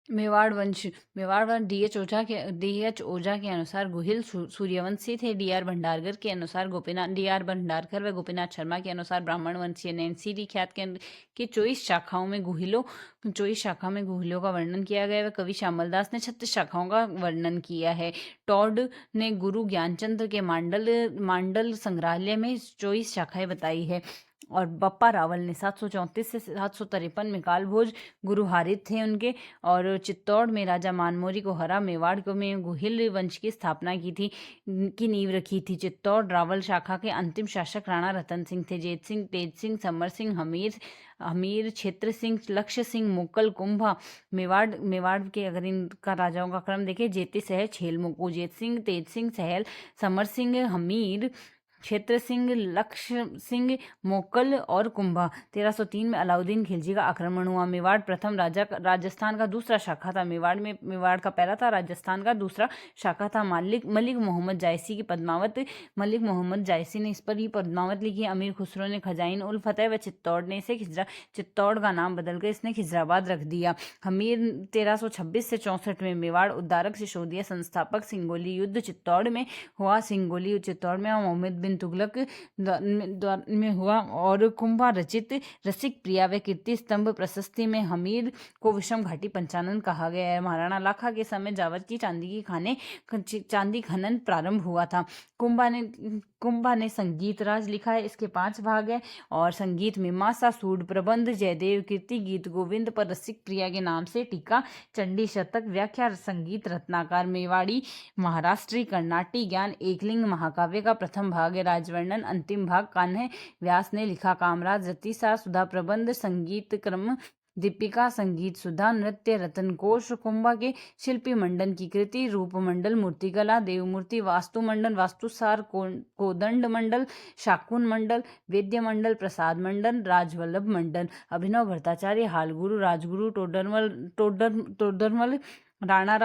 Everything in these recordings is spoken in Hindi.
मेवाड़ वंश डी एच ओझा के अनुसार गोहिल सूर्यवंशी थे। डी.आर. भंडारकर के अनुसार डी.आर. भंडारकर व गोपीनाथ शर्मा के अनुसार ब्राह्मण वंशीय नैन्सी डी ख्यात के 24 शाखाओं में गोहिलों का वर्णन किया गया है। कवि श्यामल दास ने 36 शाखाओं का वर्णन किया है। टॉड ने गुरु ज्ञानचंद्र के मांडल संग्रहालय में 24 शाखाएं बताई है। और बप्पा रावल ने 734 से 753 में कालभोज गुरु हारित थे उनके, और चित्तौड़ में राजा मानमोरी को हरा मेवाड़ में गोहिल वंश की स्थापना की नींव रखी थी। चित्तौड़ रावल शाखा के अंतिम शासक राणा रतन सिंह थे। जेत सिंह, तेज सिंह, समर सिंह, हमीर, क्षेत्र सिंह, लक्ष्य सिंह, मुकल, कुंभा। मेवाड़ के अगर इनका राजाओं का क्रम देखें, जेती सहल छेल मुकु, जेत सिंह, तेज सिंह सहल, समर सिंह, हमीर, क्षेत्र सिंह, लक्ष्य सिंह, मोकल और कुंभा। 1303 में अलाउद्दीन खिलजी का आक्रमण हुआ। मेवाड़ प्रथम राजस्थान का दूसरा शाखा था। मेवाड़ का पहला था, राजस्थान का दूसरा शाखा था। मलिक मोहम्मद जायसी की पद्मावत। मलिक मोहम्मद जायसी ने इस पर ही पद्मावत लिखी। अमीर खुसरो ने खजाइन उल फतेह व चित्तौड़ ने इसे चित्तौड़ का नाम बदलकर इसने खिजराबाद रख दिया। हमीर 1326 से 64 में मेवाड़ उद्धारक सिसोदिया संस्थापक। सिंगोली युद्ध चित्तौड़ में हुआ। मोहम्मद बिन तुगलक में हुआ। और कुंभा रचित रसिक प्रिया व कीर्ति स्तंभ प्रशस्ति में हमीर को विषम घाटी पंचानन कहा गया है। महाराणा लाखा के समय जावर की चांदी खनन प्रारंभ हुआ था। कुंभा ने संगीत राज लिखा है। इसके 5 भाग है। और संगीत मीमांसा, सूड प्रबंध, जयदेव कीर्ति, गीत गोविंद पर रसिक प्रिया के नाम से टीका, चंडी शतक, व्याख्या, संगीत रत्नाकर, मेवाड़ी, महाराष्ट्री, कर्नाटी ज्ञान, एकलिंग महाकाव्य का प्रथम भाग है। राजवर्णन अंतिम भाग कान्ह व्यास ने लिखा। कामराज, रतिसार, सुधा प्रबंध, संगीत क्रम, दीपिका, संगीत सुधा, नृत्य रत्नकोश, कुंभा के शिल्पी मंडन की कृति, रूप मंडल, मूर्तिकला, देवमूर्ति, वास्तु मंडल, वास्तुसार, कोदंड मंडल, शाकुन मंडल, वेद्य मंडल, प्रसाद मंडल, राजवल्लभ मंडल, अभिनव भट्टाचार्य, हालगुरु, राजगुरु, टोडरमल, राणा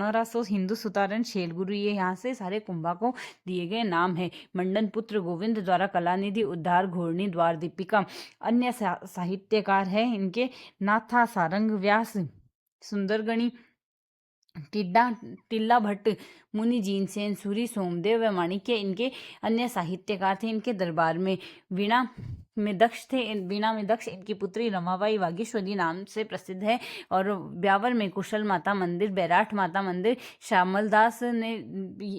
रासो, हिंदू सुतारन, शेलगुरु, ये यहाँ से सारे कुंभा को दिए गए नाम है। मंडन पुत्र गोविंद द्वारा कलानिधि, उद्धार, घोरणी, द्वार, दीपिका। अन्य साहित्यकार है इनके नाथा, सारंग, व्यास, सुंदरगणी, टिल्ला भट्ट, मुनि, जीनसेन, सूरी, सोमदेव व माणिक्य इनके अन्य साहित्यकार थे। इनके दरबार में वीणा में दक्ष इनकी पुत्री रमाबाई वागीश्वरी नाम से प्रसिद्ध है। और ब्यावर में कुशल माता मंदिर, बैराठ माता मंदिर श्यामल दास ने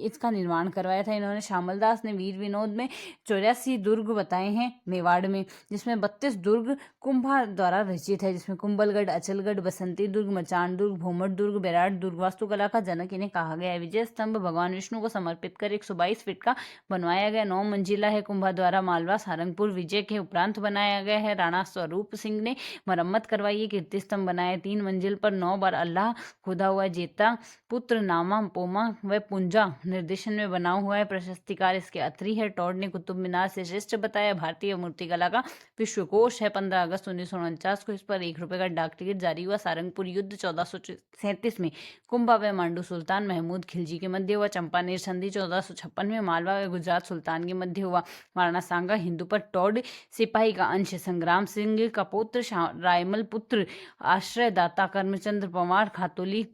इसका निर्माण करवाया था। इन्होंने श्यामल दास ने वीर विनोद में 84 दुर्ग बताए हैं मेवाड़ में, जिसमें 32 दुर्ग कुंभा द्वारा रचित है, जिसमें कुंभलगढ़, अचलगढ़, बसंती दुर्ग, मचान दुर्ग, भोमट दुर्ग, बैराठ दुर्ग। वास्तुकला का जनक इन्हें कहा गया है। विजय स्तंभ भगवान विष्णु को समर्पित कर 122 फीट का बनवाया गया 9 मंजिला है। कुंभा द्वारा मालवा, सारंगपुर, विजय के उपरांत बनाया गया है। राणा स्वरूप सिंह ने मरम्मत करवाई है। कीर्ति स्तंभ बनाया 3 मंजिल पर 9 बार अल्लाह खुदा हुआ है। जेता पुत्र, नामा, पोमा व पुंजा निर्देशन में बना हुआ है। प्रशस्तिकार इसके अत्री है। टॉड ने कुतुब मीनार से श्रेष्ठ बताया। भारतीय मूर्तिकला का विश्वकोश है। 15 अगस्त 1949 को इस पर 1 रुपए का डाक टिकट जारी हुआ। सारंगपुर युद्ध 1437 में कुंभा व मांडू सुल्तान महमूद खिलजी के मध्य हुआ। चंपानेर संधि 1456 में मालवा व गुजरात सुल्तान के मध्य हुआ। महाराणा सांगा हिंदू पर टॉड सिपाही का अंश, संग्राम सिंह का पुत्र, रायमल पुत्र, आश्रयदाता, कर्मचंद्र पवार, खातोली,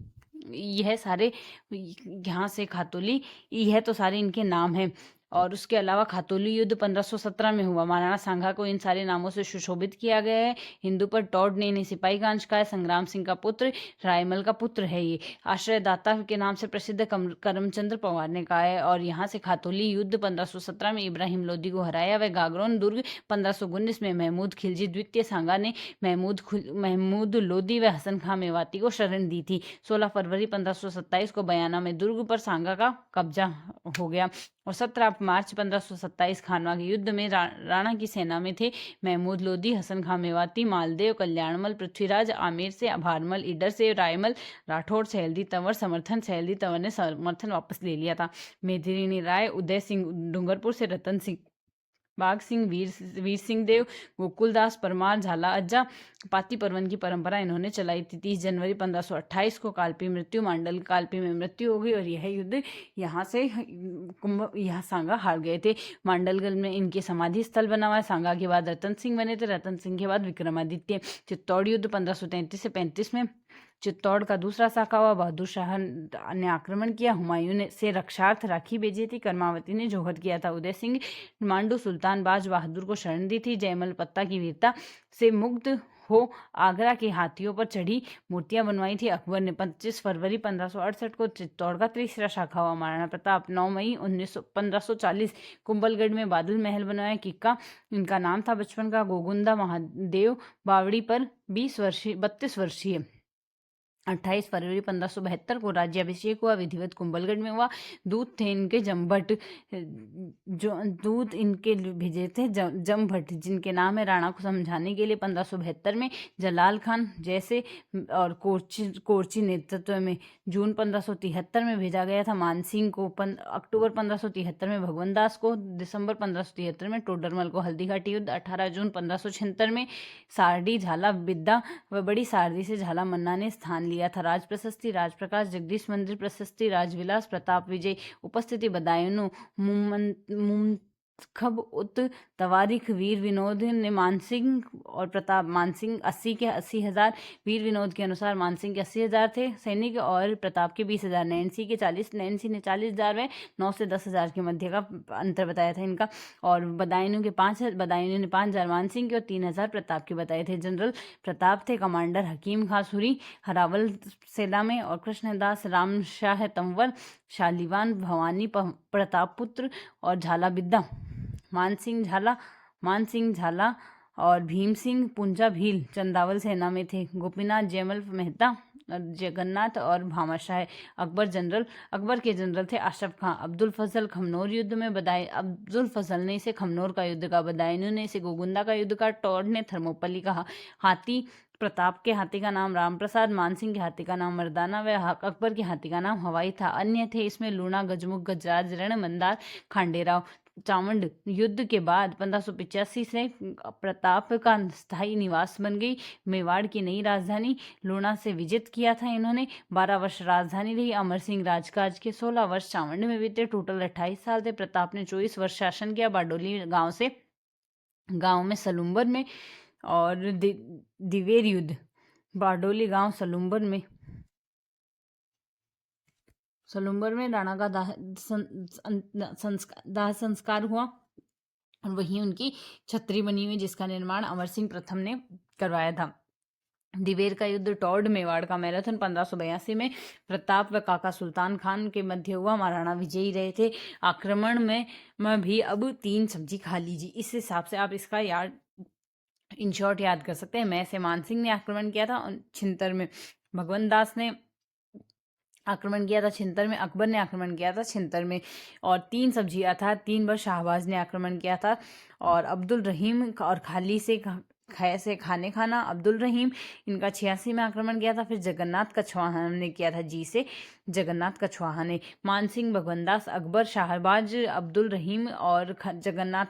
यह सारे यहाँ से खातोली, यह तो सारे इनके नाम हैं। और उसके अलावा खातोली युद्ध 1517 में हुआ। महाराणा सांगा को इन सारे नामों से सुशोभित किया गया है। हिंदू पर टॉड ने इन्हें सिपाही का अंश कहा है। संग्राम सिंह का पुत्र, रायमल का पुत्र है ये। आश्रयदाता के नाम से प्रसिद्ध करमचंद्र पवार ने कहा है। और यहाँ से खातोली युद्ध 1517 में इब्राहिम लोदी को हराया। वह गागरोन दुर्ग 1519 में महमूद खिलजी द्वितीय सांगा ने महमूद लोदी व हसन खां मेवाती को शरण दी थी। 16 फरवरी 1527 को बयाना में दुर्ग पर सांगा का कब्जा हो गया। और 17 मार्च 1527 खानवा के युद्ध में राणा की सेना में थे महमूद लोदी, हसन खां मेवाती, मालदेव, कल्याणमल, पृथ्वीराज, आमेर से, भारमल, ईडर से, रायमल, राठौड़, सहेलदी तंवर सहेलदी तंवर ने समर्थन वापस ले लिया था। मेदिनी राय, उदय सिंह डूंगरपुर से, रतन सिंह, बाघ सिंह, वीर सिंह देव, गोकुलदास परमार, झाला अज्जा, पाती परवन की परंपरा इन्होंने चलाई थी। 30 जनवरी 1528 को कालपी में मृत्यु हो गई। और यह युद्ध यहाँ से यहाँ सांगा हार गए थे। मांडलगढ़ में इनके समाधि स्थल बना हुआ है। सांगा के बाद रतन सिंह बने थे। रतन सिंह के बाद विक्रमादित्य। चित्तौड़ युद्ध 1533 से 35 में चित्तौड़ का दूसरा शाखा हुआ बहादुर शाह ने आक्रमण किया। हुमायूं ने से रक्षार्थ राखी भेजी थी। कर्मावती ने जोहद किया था। उदय सिंह मांडू सुल्तान बाज बहादुर को शरण दी थी। जयमल पत्ता की वीरता से मुग्ध हो आगरा के हाथियों पर चढ़ी मूर्तियां बनवाई थी। अकबर ने 25 फरवरी 1568 को चित्तौड़ का तीसरा शाखा हुआ महाराणा प्रताप 9 मई 1540 कुंभलगढ़ में बादल महल बनवाया। किक्का इनका नाम था बचपन का। गोगुंदा महादेव बावड़ी पर 32 वर्षीय 28 फरवरी 1572 को राज्याभिषेक हुआ। विधिवत कुंभलगढ़ में हुआ। दूत थे इनके जमभट्ट, जो दूत इनके भेजे थे जमभट्ट, जिनके नाम है राणा को समझाने के लिए। 1572 में जलाल खान जैसे और कोर्ची नेतृत्व में जून 1573 में भेजा गया था। मानसिंह को अक्टूबर 1573 में भगवंत दास को, दिसंबर 1573 में टोडरमल को। हल्दीघाटी युद्ध 18 जून 1576 में सारडी झाला विद्या व बड़ी सारदी से झाला मन्ना ने स्थान लिया था। राज प्रशस्ति राजप्रकाश जगदीश मंदिर प्रशस्ति राजविलास प्रताप विजय उपस्थिति बदायूं खब उत तवारीख वीर विनोद ने मानसिंह और प्रताप मानसिंह 80 के 80,000 वीर विनोद के अनुसार मानसिंह के 80,000 थे सैनिक और प्रताप के 20,000। नैन्सी के 40 नैन्सी ने 40,000 में 9 से 10,000 के मध्य का अंतर बताया था इनका। और बदायूं ने 5,000 मानसिंह के और 3,000 प्रताप के बताए थे। जनरल प्रताप थे कमांडर हकीम खां सुरी हरावल सेना में और कृष्णदास राम शाह तंवर शालीवान भवानी प्रताप पुत्र और झाला बिद्दा मानसिंह झाला और भीम सिंह पुंजा भील चंदावल सेना में थे। गोपीनाथ जयमल मेहता जगन्नाथ और भामाशाह अकबर के जनरल थे अशरफ खां। अब्दुल फजल खमनोर युद्ध में अब्दुल फजल ने इसे खमनोर का युद्ध कहा। बदायूं ने इसे गोगुंदा का युद्ध कहा। टॉड ने थर्मोपल्ली कहा। हाथी प्रताप के हाथी का नाम रामप्रसाद, मानसिंह के हाथी का नाम मर्दाना व अकबर के हाथी का नाम हवाई था। अन्य थे इसमें लूणा, गजमुख, गजराज, रण, मंदार, खांडेराव। चावंड युद्ध के बाद 1585 से प्रताप का स्थायी निवास बन गई। मेवाड़ की नई राजधानी लूणा से विजित किया था इन्होंने। 12 वर्ष राजधानी रही। अमर सिंह राजकाज के 16 वर्ष चावंड में बीते। टोटल 28 साल थे। प्रताप ने 24 वर्ष शासन किया। बारडोली गांव में सलूम्बर में और दिवेर युद्ध बारडोली गांव सलूम्बर में राणा का दाह संस्कार हुआ और वहीं उनकी छतरी बनी हुई जिसका निर्माण अमर सिंह प्रथम ने करवाया था। दिवेर का युद्ध टॉड मेवाड़ का मैराथन 1582 में प्रताप व काका सुल्तान खान के मध्य हुआ। महाराणा विजयी रहे थे। आक्रमण में भी अब 3 सब्जी खा लीजिए। इस हिसाब से आप इसका इन शॉर्ट याद कर सकते हैं। मैं से मानसिंह ने आक्रमण किया था। छिंतर में भगवंत दास ने आक्रमण किया था। छिंतर में अकबर ने आक्रमण किया था छिंतर में। और 3 सब्जियां था। 3 बार शाहबाज ने आक्रमण किया था। और अब्दुल रहीम और खाली से खाने खाना अब्दुल रहीम इनका 86 में आक्रमण किया था। फिर जगन्नाथ कछवाहा ने किया था जी से जगन्नाथ कछवाहा ने। मानसिंह, भगवंदास, अकबर, शाहबाज, अब्दुल रहीम और जगन्नाथ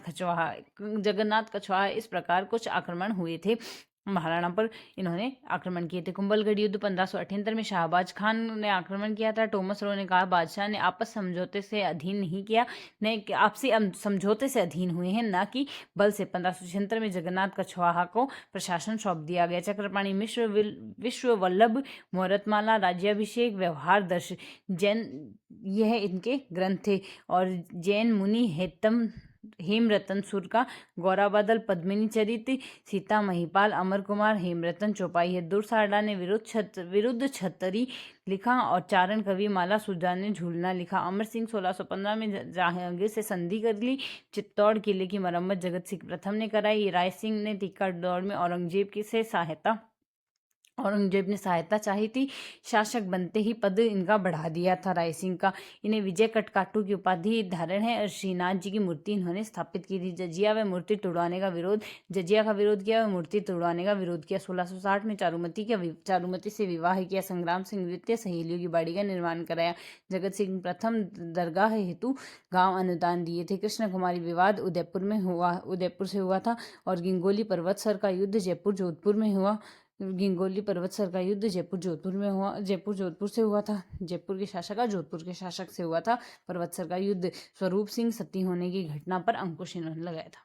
कछवाहा इस प्रकार कुछ आक्रमण हुए थे महाराणा पर। इन्होंने आक्रमण किए थे। कुंभलगढ़ युद्ध 1578 में शाहबाज खान ने आक्रमण किया था। टोमस रो ने कहा बादशाह ने आपस समझौते से अधीन नहीं किया, ने आपसी समझौते से अधीन हुए हैं, न कि बल से। 1576 में जगन्नाथ कछवाहा को प्रशासन सौंप दिया गया। चक्रपाणी मिश्र, विश्व वल्लभ, मुहूर्तमाला, राज्याभिषेक, व्यवहार दर्श जैन यह इनके ग्रंथ थे। और जैन मुनि हेमरतन सुर का गौराबादल, पद्मिनी चरित, सीता महिपाल, अमर कुमार, हेमरतन चौपाई है। दुर्साडा ने विरुद्ध छतरी लिखा और चारण कवि माला सुजा ने झूलना लिखा। अमर सिंह 1615 में जहांगीर से संधि कर ली। चित्तौड़ किले की मरम्मत जगत सिंह प्रथम ने कराई। राय सिंह ने टिक्का दौड़ में औरंगजेब ने सहायता चाही थी। शासक बनते ही पद इनका बढ़ा दिया था राय सिंह का। इन्हें विजय कटकाटू की उपाधि धारण है और श्रीनाथ जी की मूर्ति इन्होंने स्थापित की थी। जजिया का विरोध किया व मूर्ति तुड़वाने का विरोध किया। 1660 में चारुमती से विवाह किया। संग्राम सिंह द्वितीय सहेलियों की बाड़ी का निर्माण कराया। जगत सिंह प्रथम दरगाह हेतु गांव अनुदान दिए थे। कृष्ण कुमारी विवाद उदयपुर से हुआ था। और गिंगोली पर्वतसर का युद्ध जयपुर जोधपुर जोधपुर से हुआ था। जयपुर के शासक का जोधपुर के शासक से हुआ था। पर्वतसर का युद्ध स्वरूप सिंह सती होने की घटना पर अंकुश इन्होंने लगाया था।